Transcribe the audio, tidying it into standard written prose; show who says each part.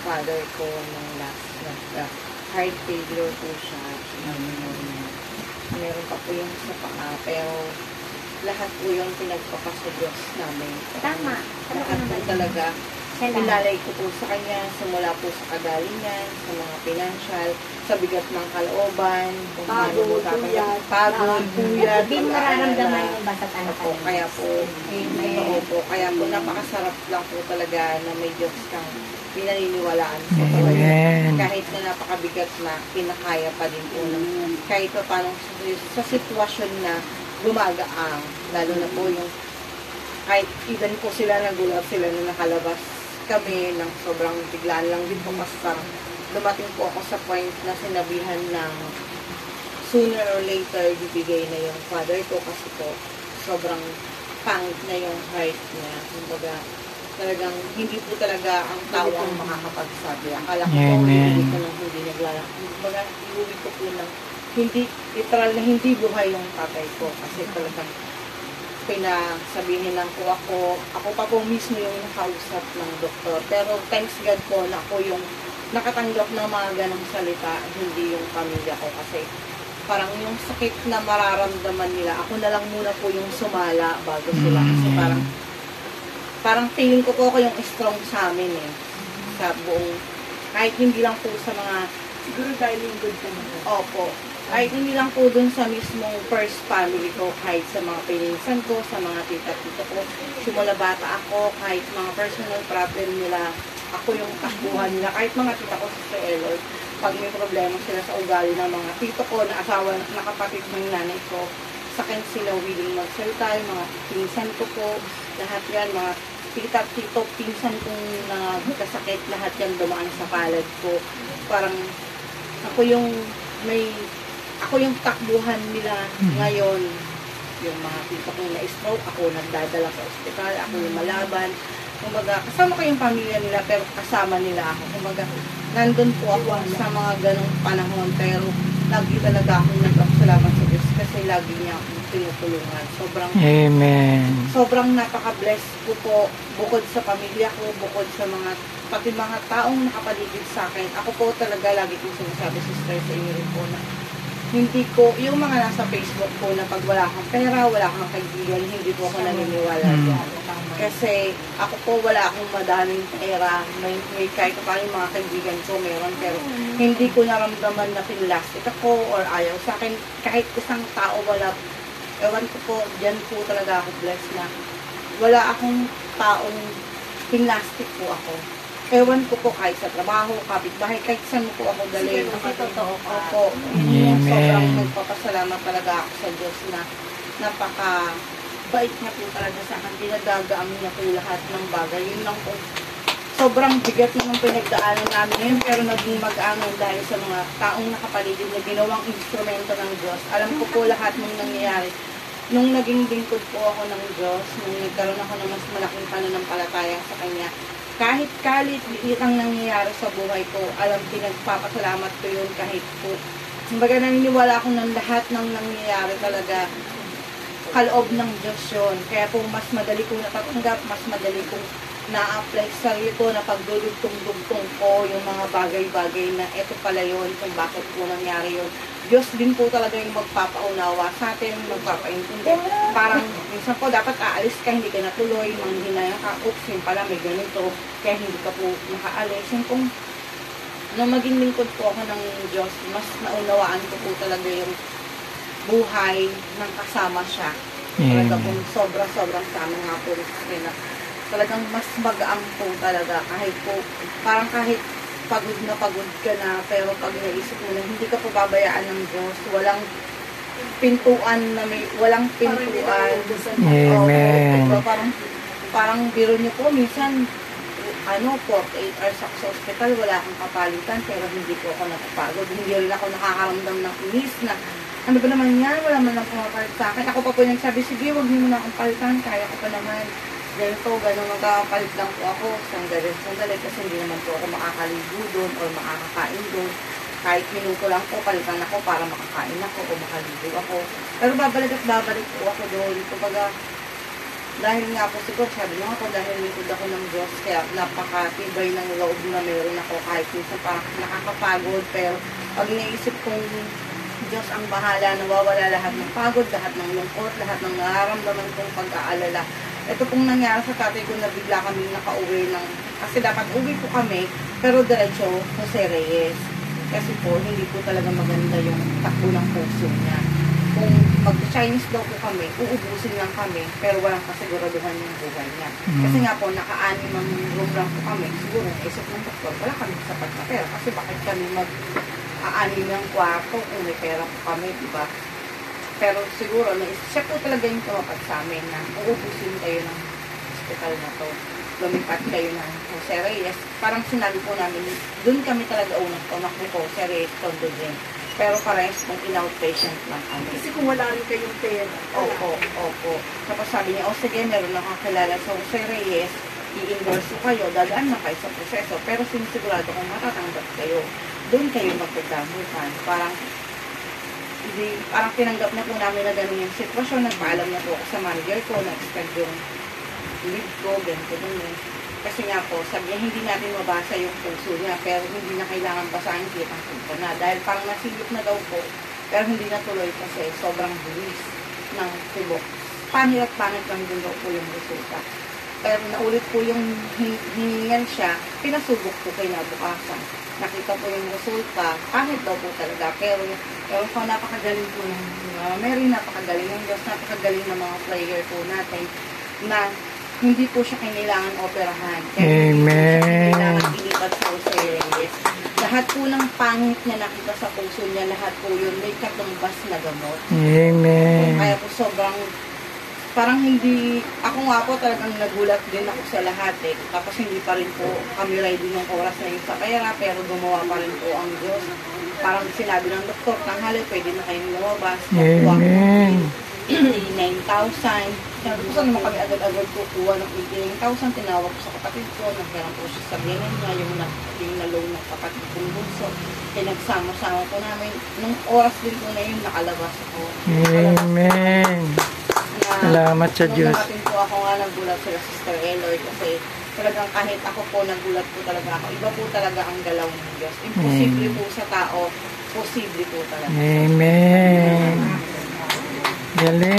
Speaker 1: father ko nung last heart failure po siya. Meron pa po yung sa paa, pero lahat po yung pinagpapasagos namin.
Speaker 2: Tama.
Speaker 1: Lahat po talaga. Pinalay ko po sa kanya, simula po sa kagalingan, sa mga financial, sa bigat ng kalooban, pagod, puyat,
Speaker 2: hindi mo mararamdaman yung basta tayo.
Speaker 1: Kaya po, kaya po napakasarap lang po talaga na may Diyos kang pinaniniwalaan sa buhay. Kahit na napakabigat na, pinakaya pa din po. Kahit pa paano sa sitwasyon na gumagaang, lalo na po yung kahit even po sila nagulat sila na nakalabas kami ng sobrang biglaan lang din po, mas parang dumating po ako sa point na sinabihan ng sooner or later bibigay na yung father ko kasi po sobrang pangit na yung heart niya. Kumbaga, talagang hindi po talaga ang tao ang makakapagsabi. Akala ko po, hindi ko nang hindi naglalaki. Kumbaga, iuwi ko po ng hindi, literal na hindi buhay yung tatay ko kasi talagang pinasabihin lang po ako pa po mismo yung nakausap ng doktor. Pero thanks God po na ako yung nakatanggap ng mga ganong salita, hindi yung pamilya ko. Kasi parang yung sakit na mararamdaman nila, ako na lang muna po yung sumala bago sila. Kasi parang feeling ko po ako yung strong sa amin sa buong, kahit hindi lang po sa mga,
Speaker 3: siguro dahil yung good ka naman.
Speaker 1: Opo. Kahit hindi lang po dun sa mismong first family ko, kahit sa mga pininsan ko, sa mga tita-tito ko, simula bata ako, kahit mga personal problem nila, ako yung takbuhan nila, kahit mga tita ko sa Eloy, pag may problema sila sa ugali ng mga tito ko, na asawa, na kapatid ng nanay ko, sa akin sila willing magsalita, yung mga pinsan ko po, lahat yan, mga tita-tito, pinsan kong nagkasakit, lahat yan dumaan sa palad ko. Parang ako yung takbuhan nila ngayon. Yung mga tito kong na-stroke, ako nagdadala sa ospital, ako yung malaban. Kumbaga, kasama ko yung pamilya nila, pero kasama nila ako. Kumbaga, nandun po ako sa mga ganong panahon, pero lagi talaga akong nagpapasalamat sa Diyos kasi lagi niya akong tinutulungan. Sobrang napaka-bless ko po, bukod sa pamilya ko, bukod sa pati mga taong nakapaligid sa akin. Ako po talaga lagi kong sinasabi, sister, sa inyo rin po na hindi ko, yung mga nasa Facebook po na pag wala kang pera, wala kang kaibigan, hindi po ako naniniwala dyan. Kasi ako po wala akong madaming pera, may kahit pa yung mga kaibigan ko meron, pero hindi ko naramdaman na pinlastik ako or ayaw sa akin. Kahit isang tao wala, ewan ko po, dyan po talaga ako blessed na wala akong taong pinlastik po ako. Ewan ko po kahit sa trabaho, kapitbahay, kahit saan po ako galing.
Speaker 2: Kasi totoo ka.
Speaker 1: Opo. Sobrang nagpapasalamat talaga ako sa Diyos na napaka-bait niya po talaga sa akin. Dinagagaan niya po lahat ng bagay. Yun lang po. Sobrang bigat yung pinagdaanan namin ngayon, pero naging mag-anon dahil sa mga taong nakapaligid na ginawang instrumento ng Diyos. Alam ko po lahat ng nangyayari. Nung naging lingkod po ako ng Diyos, nung nagkaroon ako ng mas malaking pananampalataya sa Kanya, kahit kalit liit ang nangyayari sa buhay ko, alam, pinagpapasalamat ko yun kahit po. Kumbaga naniniwala ako ng lahat ng nangyayari talaga kaloob ng Diyos yun. Kaya po mas madali kong natatanggap, mas madali kong na-apply sa sarili ko na pagdudugtong-dugtong ko yung mga bagay-bagay na eto pala yun, kung bakit po nangyari yun. Diyos din po talaga yung magpapaunawa sa atin, magpapaintindi. Parang minsan po dapat aalis ka, hindi ka natuloy, manghinayang ka, oops, yun pala may ganito, kaya hindi ka po nakaalis. Yung kung nung maging lingkod po ako ng Diyos, mas naunawaan ko po talaga yung buhay ng kasama siya. Talaga po sobrang sama nga po rin na talagang mas magaang po talaga kahit po, parang kahit pagod ka na, pero pag naisip mo na hindi ka po babayaan ng Diyos, walang pintuan.
Speaker 4: Amen.
Speaker 1: Parang biro niyo po, minsan 48 hours ako sa ospital, wala akong kapalitan, pero hindi po ako napapagod. Hindi rin ako nakakaramdam ng inis na, ano ba naman yan, wala man lang pumapalit sa akin. Ako pa po nagsabi, sige, huwag niyo na akong palitan, kaya ko pa naman. Ganito, gano'n, magkakapalit lang po ako, sandali, kasi hindi naman po ako makakaligo doon o makakakain doon. Kahit minuto lang po, palitan ako para makakain ako o makaligo ako. Pero babalik po ako doon. Kumbaga, Dahil nga po siguro, sabi nga po, dahil lingkod ako ng Diyos, kaya napakatibay ng loob na meron ako kahit minsan parang nakakapagod, pero pag naisip kong Diyos ang bahala, nawawala lahat ng pagod, lahat ng lungkot, lahat ng nararamdaman kong pag-aalala. Ito pong nangyari sa tatay ko na bigla kami nakauwi ng, kasi dapat uwi po kami, pero diretso Jose Reyes. Kasi po, hindi po talaga maganda yung takbo ng puso niya. Kung mag-Chinese daw po kami, uubusin lang kami, pero walang kasiguraduhan yung buhay niya. Kasi nga po, naka-anim ang room lang po kami. Siguro, naisip ng doktor, wala kami sapat na pera. Kasi bakit kami mag-aanim ng kwarto kung may pera po kami, diba? Pero siguro, siya po talaga yung tumapat sa amin na uubusin kayo ng hospital na to. Lumipat kayo ng Jose Reyes. Parang sinabi po namin, dun kami talaga unang tumakbo po, Jose Reyes, Tondo din. Pero parehas ng in-outpatient lang kami.
Speaker 3: Kasi kung wala rin kayong pera.
Speaker 1: Opo. Tapos sabi niya, sige, meron lang kakilala sa Jose Reyes, i-endorse ko kayo, dadaan na kayo sa proseso. Pero sinisigurado kung matatanggap kayo, doon kayo magpagdamutan. Parang tinanggap na po namin na gano'n yung sitwasyon. Nagpaalam na po ako sa manager ko, na-extend yung leave ko, ganito. Kasi nga po, sabi niya, hindi natin mabasa yung puso niya, pero hindi na kailangan basahin, kitang-kita na. Dahil parang nasilip na daw po, pero hindi natuloy kasi sobrang buwis ng tubok. Pangit at pangit lang din daw po yung resulta. Pero naulit po yung hiningan siya, pinasubok po kay nabukasan. Nakita po yung resulta, pangit daw po talaga, pero po napakagaling po ng Mary, napakagaling ng Diyos, napakagaling ng mga player po natin, na hindi po siya kailangan operahan.
Speaker 4: Amen.
Speaker 1: Kailangan ilipat sa Jose Reyes. Lahat po ng pangit niya nakita sa puso niya, lahat po yun, may katumbas na gamot.
Speaker 4: Amen.
Speaker 1: Kaya po sobrang, parang hindi, ako nga po talagang nagulat din ako sa lahat eh. Tapos hindi pa rin po kami ready ng oras na yung sa pera, pero gumawa pa rin po ang Diyos. Parang sinabi ng doktor, tanghali, pwede na kayong lumabas.
Speaker 4: Amen.
Speaker 1: 89,000. Sabi ko, saan naman kami agad-agad kukuha ng 89,000? Tinawag ko sa kapatid ko, nagkaroon po siya sa biyanan niya, yung na-loan ng kapatid kong bunso. Kaya nagsama-sama po namin. Nung oras din po na yun, nakalabas ako.
Speaker 4: Amen. Salamat sa Diyos.
Speaker 1: Nung dumating po ako nga, nagulat sila Sister Eloy kasi talagang kahit ako po, nagulat po talaga ako. Iba po talaga ang galaw ng Diyos. Imposible po sa tao, posible po talaga.
Speaker 4: Amen. Galing.